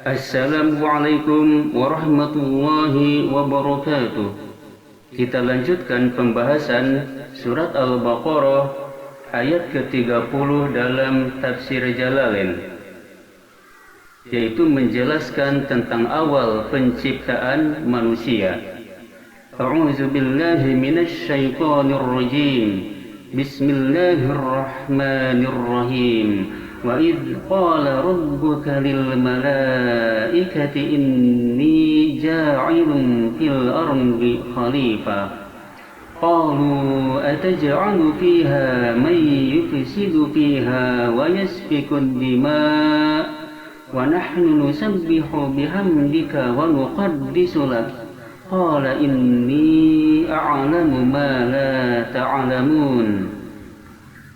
Assalamualaikum warahmatullahi wabarakatuh. Kita lanjutkan pembahasan surat Al-Baqarah ayat ke-30 dalam tafsir Jalalain, yaitu menjelaskan tentang awal penciptaan manusia. A'udzu billahi minasy syaithanir rajim. Bismillahirrahmanirrahim. Wa idh qala rabbuka lil malaikati inni ja'ilun fil ardi khalifah. Qalu ataj'alu fiha man yufsidu fiha wa yasfiku ad-dima' wa nahnu nusabbihu bihamdika wa nuqaddisu lak. Qala inni a'lamu ma la ta'lamun.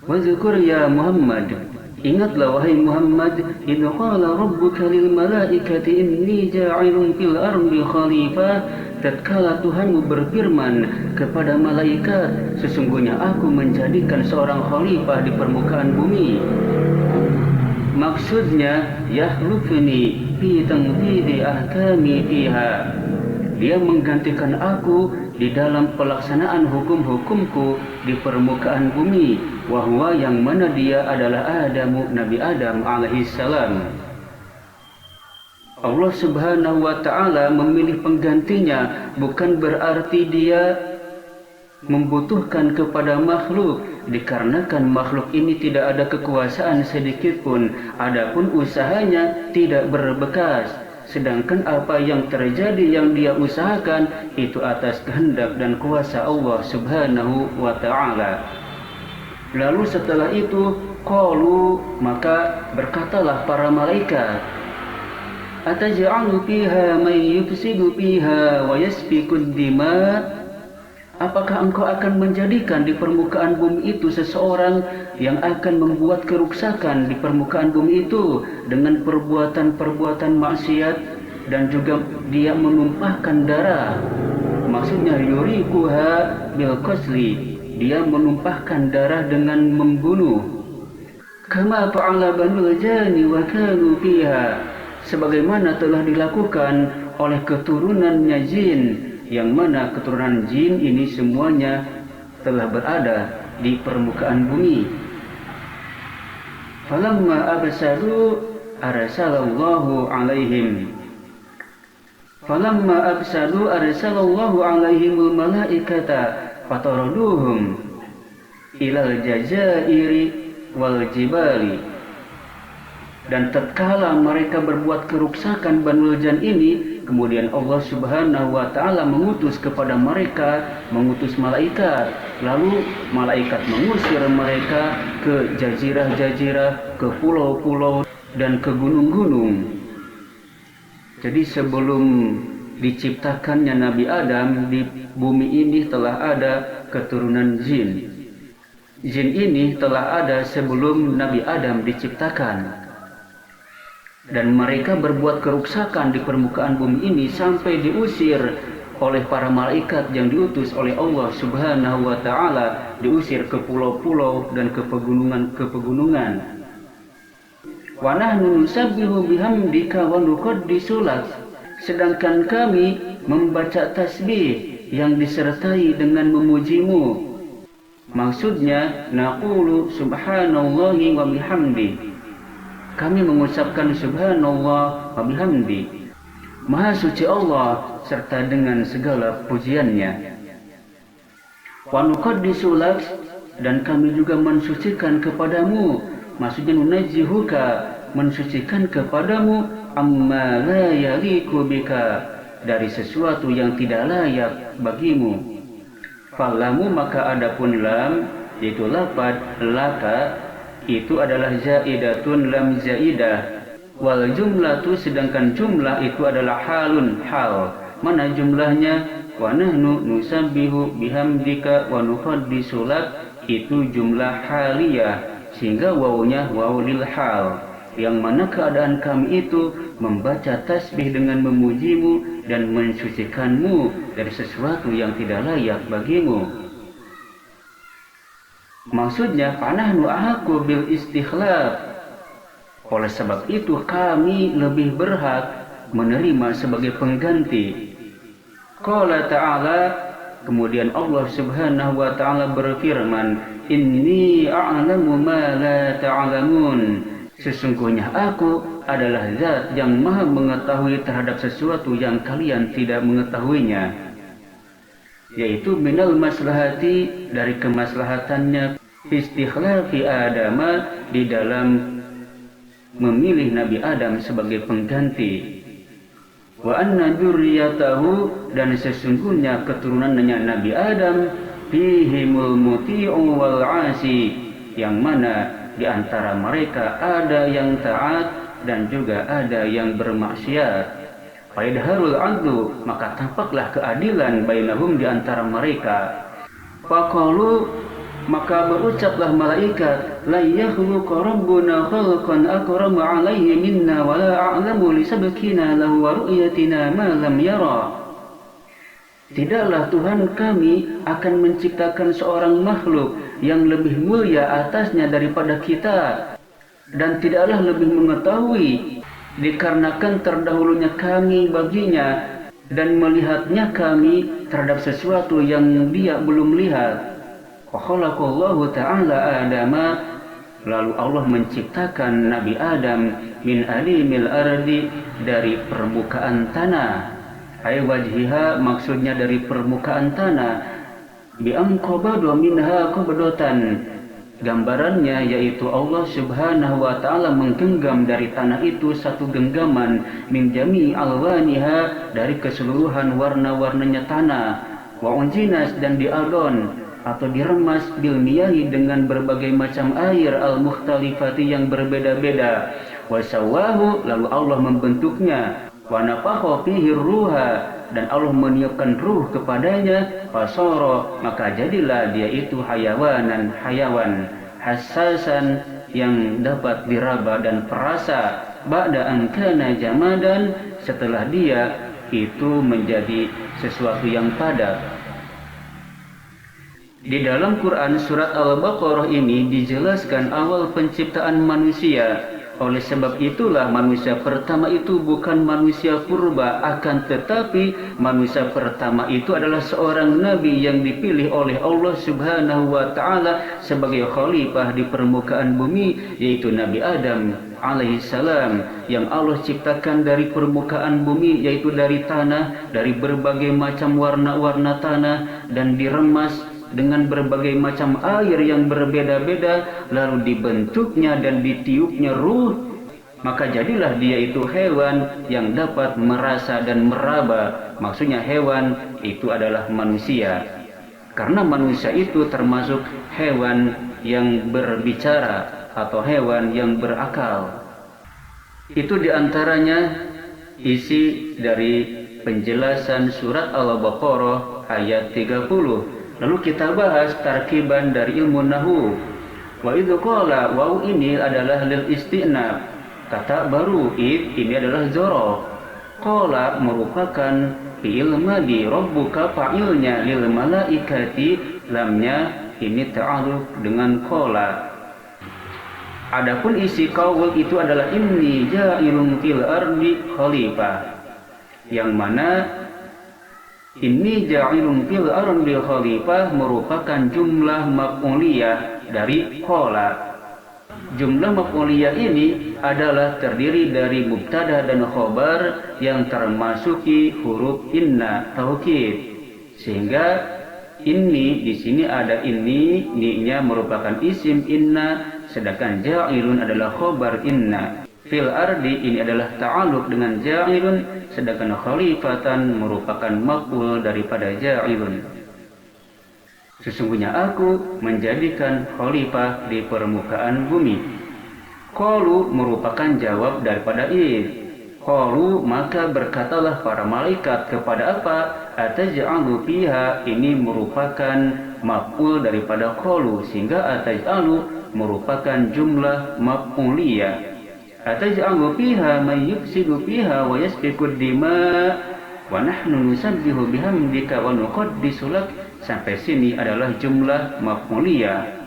Wa dzkur ya Muhammad, ingatlah wahai Muhammad, idh qala rabbuka lil malaikati inni ja'ilun fil ardi khalifah, tatkala Tuhanmu berfirman kepada malaikat, sesungguhnya aku menjadikan seorang khalifah di permukaan bumi. Maksudnya yahlufni fi tanfidhi ahkami fiha, dia menggantikan aku di dalam pelaksanaan hukum-hukumku di permukaan bumi. Wahwa, yang mana dia adalah Nabi Adam alaihissalam. Allah subhanahu wa ta'ala memilih penggantinya, bukan berarti dia membutuhkan kepada makhluk, dikarenakan makhluk ini tidak ada kekuasaan sedikit pun, adapun usahanya tidak berbekas. Sedangkan apa yang terjadi yang dia usahakan itu atas kehendak dan kuasa Allah subhanahu wa ta'ala. Lalu setelah itu, qalu, maka berkatalah para malaikat, ataj'alu fiha man yufsidu fiha wa yasfiku ad-dima', apakah engkau akan menjadikan di permukaan bumi itu seseorang yang akan membuat keruksakan di permukaan bumi itu dengan perbuatan-perbuatan maksiat, dan juga dia menumpahkan darah. Maksudnya yurikuha bil qasli, dia menumpahkan darah dengan membunuh. Kama fa'ala banul jani wa kanu fiha, sebagaimana telah dilakukan oleh keturunannya jin, yang mana keturunan jin ini semuanya telah berada di permukaan bumi. Falamma absaru arsalallahu alaihim. Falamma absaru arsalallahu alaihimul malaikata fataraduhum ilal jazairi wal jibali. Dan tatkala mereka berbuat keruksakan Banul Jan ini, kemudian Allah subhanahu wa ta'ala mengutus kepada mereka, mengutus malaikat. Lalu malaikat mengusir mereka ke jazirah-jazirah, ke pulau-pulau, dan ke gunung-gunung. Jadi sebelum diciptakannya Nabi Adam, di bumi ini telah ada keturunan jin. Jin ini telah ada sebelum Nabi Adam diciptakan. Dan mereka berbuat keruksakan di permukaan bumi ini sampai diusir oleh para malaikat yang diutus oleh Allah subhanahu wa ta'ala, diusir ke pulau-pulau dan ke pegunungan-pegunungan. Wa nahnu nusabbihu bihamdika wa nuqaddisu lak, sedangkan kami membaca tasbih yang disertai dengan memujimu. Maksudnya naqulu subhanallahi wa bihamdi, kami mengucapkan subhanallah wa bihamdi, maha suci Allah serta dengan segala pujiannya. Wa nuqaddisu lak, dan kami juga mensucikan kepadamu, maksudnya nunajjihuka, mensucikan kepadamu, amma la yaliku bika, dari sesuatu yang tidak layak bagimu. Falamu, maka adapun lam, yaitu lafad laka, itu adalah zaidatun lam zaidah. Wal jumlatu, sedangkan jumlah itu adalah halun, hal. Mana jumlahnya? Wa nahnu nusabbihu bihamdika wa nuqaddisu lak, itu jumlah haliyah, sehingga wawunya wawulil hal, yang mana keadaan kami itu membaca tasbih dengan memujimu dan mensucikanmu dari sesuatu yang tidak layak bagimu. Maksudnya fanahnu ahaqqu bil istikhlaf, oleh sebab itu kami lebih berhak menerima sebagai pengganti. Qala ta'ala, kemudian Allah Subhanahu wa ta'ala berfirman, inni a'lamu ma la ta'lamun, sesungguhnya aku adalah zat yang maha mengetahui terhadap sesuatu yang kalian tidak mengetahuinya, yaitu minal maslahati, dari kemaslahatannya, istikhlafi Adama, di dalam memilih Nabi Adam sebagai pengganti, wa anna dzurriyyatahu, dan sesungguhnya keturunannya Nabi Adam, fihimul muti'u wal 'asi, yang mana di antara mereka ada yang taat dan juga ada yang bermaksiat. Faidharul 'adlu, maka tampaklah keadilan bainahum, di antara mereka. Faqalu, maka berucaplah malaikat, la yakhluqu rabbuna khalqan akrama alaihi minna wa la a'lamu li sabqina lahu wa ru'yatina ma lam yara. Tidaklah Tuhan kami akan menciptakan seorang makhluk yang lebih mulia atasnya daripada kita, dan tidaklah lebih mengetahui dikarenakan terdahulunya kami baginya dan melihatnya kami terhadap sesuatu yang dia belum lihat. Khalaqallahu ta'ala Adama, lalu Allah menciptakan Nabi Adam min alimil ardi, dari permukaan tanah. Ay wajhiha, maksudnya dari permukaan tanah. Bi anqabada minha qabdatan, gambarannya yaitu Allah Subhanahu wa ta'ala menggenggam dari tanah itu satu genggaman, min jami alwaniha, dari keseluruhan warna-warnanya tanah, wa unjinas, dan diadon atau diremas, bil miyahi, dengan berbagai macam air, al mukhtalifati, yang berbeda-beda, wa sawwahu, lalu Allah membentuknya, wa nafakha fihi ruha, dan Allah meniupkan ruh kepadanya, fasara, maka jadilah dia itu hayawanan, hayawan, hassasan, yang dapat diraba dan perasa, ba'da an kana jamadan, setelah dia itu menjadi sesuatu yang padat. Di dalam Quran surat Al-Baqarah ini dijelaskan awal penciptaan manusia. Oleh sebab itulah manusia pertama itu bukan manusia purba, akan tetapi manusia pertama itu adalah seorang nabi yang dipilih oleh Allah Subhanahu wa ta'ala sebagai khalifah di permukaan bumi, yaitu Nabi Adam alaihissalam, yang Allah ciptakan dari permukaan bumi, yaitu dari tanah, dari berbagai macam warna-warna tanah, dan diremas dengan berbagai macam air yang berbeda-beda, lalu dibentuknya dan ditiupnya ruh, maka jadilah dia itu hewan yang dapat merasa dan meraba. Maksudnya hewan itu adalah manusia, karena manusia itu termasuk hewan yang berbicara atau hewan yang berakal. Itu diantaranya isi dari penjelasan surat Al-Baqarah ayat 30. Lalu kita bahas tarkiban dari ilmu nahu. Wa idzu qala, waw ini adalah lil istinaf, kata baru. Id ini adalah dzaraf. Qala merupakan fi'il madi, rabbuka fa'ilnya, lil malaikati, lamnya ini ta'alluq dengan qala. Adapun isi qaul itu adalah inni ja'ilun fil ardi khalifah, yang mana inni ja'ilun fil ardi khalifah merupakan jumlah maf'uliyah dari qala. Jumlah maf'uliyah ini adalah terdiri dari mubtada dan khobar yang termasuki huruf inna taukid, sehingga inni di sini ada inni, ni-nya merupakan isim inna, sedangkan ja'ilun adalah khobar inna. Fil ardi ini adalah ta'alluq dengan ja'ilun, sedangkan khalifatan merupakan maf'ul daripada ja'ilun. Sesungguhnya aku menjadikan khalifah di permukaan bumi. Qalu merupakan jawab daripada id. Qalu, maka berkatalah para malaikat kepada apa? Ataj'alu fiha, ini merupakan maf'ul daripada qalu, sehingga ataj'alu merupakan jumlah maf'uliyah. Ataj'alu fiha man yufsidu fiha wa yasfiku dima wa nahnu nusabbihu bihamdika wa nuqaddisu lak. Sampai sini adalah jumlah maf'uliyah.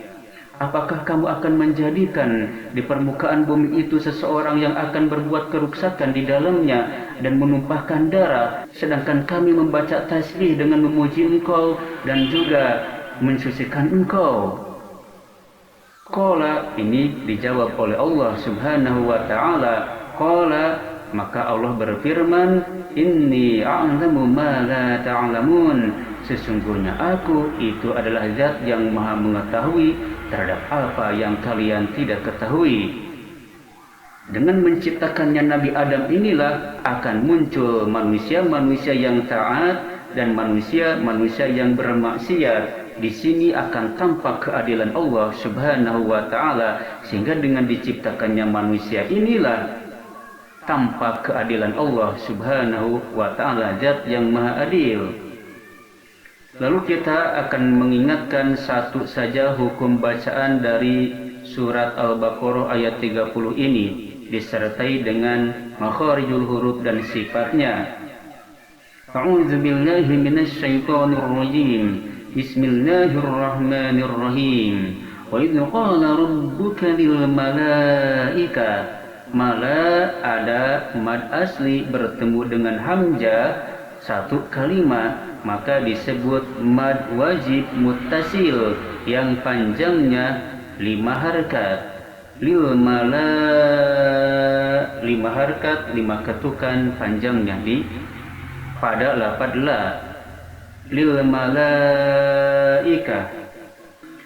Apakah kamu akan menjadikan di permukaan bumi itu seseorang yang akan berbuat keruksakan di dalamnya, dan menumpahkan darah, sedangkan kami membaca tasbih dengan memuji Engkau dan juga mensucikan Engkau. Qala, ini dijawab oleh Allah Subhanahu wa ta'ala. Qala, maka Allah berfirman, inni a'lamu ma la ta'lamun. Sesungguhnya aku itu adalah zat yang maha mengetahui terhadap apa yang kalian tidak ketahui. Dengan menciptakannya Nabi Adam inilah akan muncul manusia-manusia yang taat dan manusia-manusia yang bermaksiat. Di sini akan tampak keadilan Allah Subhanahu wa ta'ala, sehingga dengan diciptakannya manusia inilah tampak keadilan Allah Subhanahu wa ta'ala, zat yang maha adil. Lalu kita akan mengingatkan satu saja hukum bacaan dari surat Al-Baqarah ayat 30 ini, disertai dengan makharijul huruf dan sifatnya. A'udzu billahi minasy syaithanir rajim. Bismillahirrahmanirrahim. Wa idz qala rabbuka lil malaika. Mala ada mad asli bertemu dengan hamzah satu kalimat, maka disebut mad wajib muttasil yang panjangnya 5 harkat. Lil mala 5 harkat, 5 ketukan panjangnya di pada lafaz la. Lil malaika,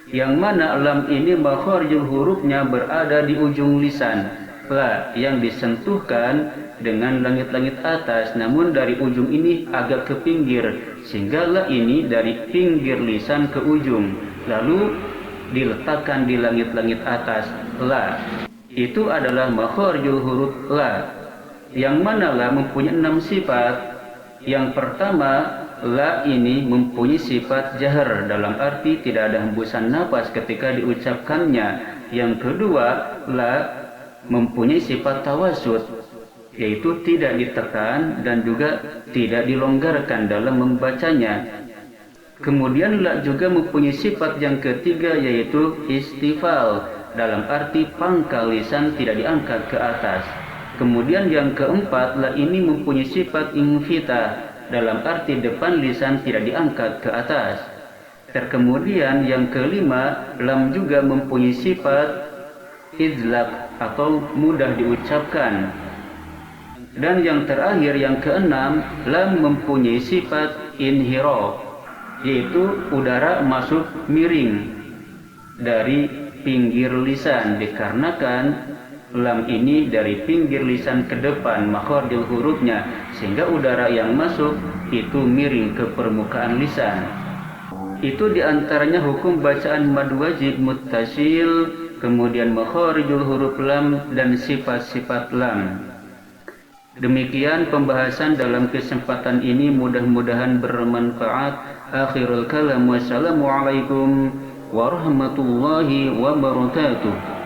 yang mana lam ini makharijul hurufnya berada di ujung lisan. La yang disentuhkan dengan langit-langit atas, namun dari ujung ini agak ke pinggir, sehingga la ini dari pinggir lisan ke ujung lalu diletakkan di langit-langit atas. La itu adalah makharijul huruf la, yang mana la mempunyai 6 sifat. Yang pertama, la ini mempunyai sifat jahar, dalam arti tidak ada hembusan nafas ketika diucapkannya. Yang kedua, la mempunyai sifat tawasud, yaitu tidak ditekan dan juga tidak dilonggarkan dalam membacanya. Kemudian la juga mempunyai sifat yang ketiga, yaitu istifal, dalam arti pangkal lisan tidak diangkat ke atas. Kemudian yang keempat, la ini mempunyai sifat infitah, dalam arti depan lisan tidak diangkat ke atas. Kemudian yang kelima, lam juga mempunyai sifat izlaq atau mudah diucapkan. Dan yang terakhir, yang keenam, lam mempunyai sifat inhiraf, yaitu udara masuk miring dari pinggir lisan, dikarenakan lam ini dari pinggir lisan ke depan makharijul hurufnya, sehingga udara yang masuk itu miring ke permukaan lisan. Itu diantaranya hukum bacaan mad wajib muttasil, kemudian makharijul huruf lam dan sifat-sifat lam. Demikian pembahasan dalam kesempatan ini, mudah-mudahan bermanfaat. Akhirul kalam, wassalamualaikum warahmatullahi wabarakatuh.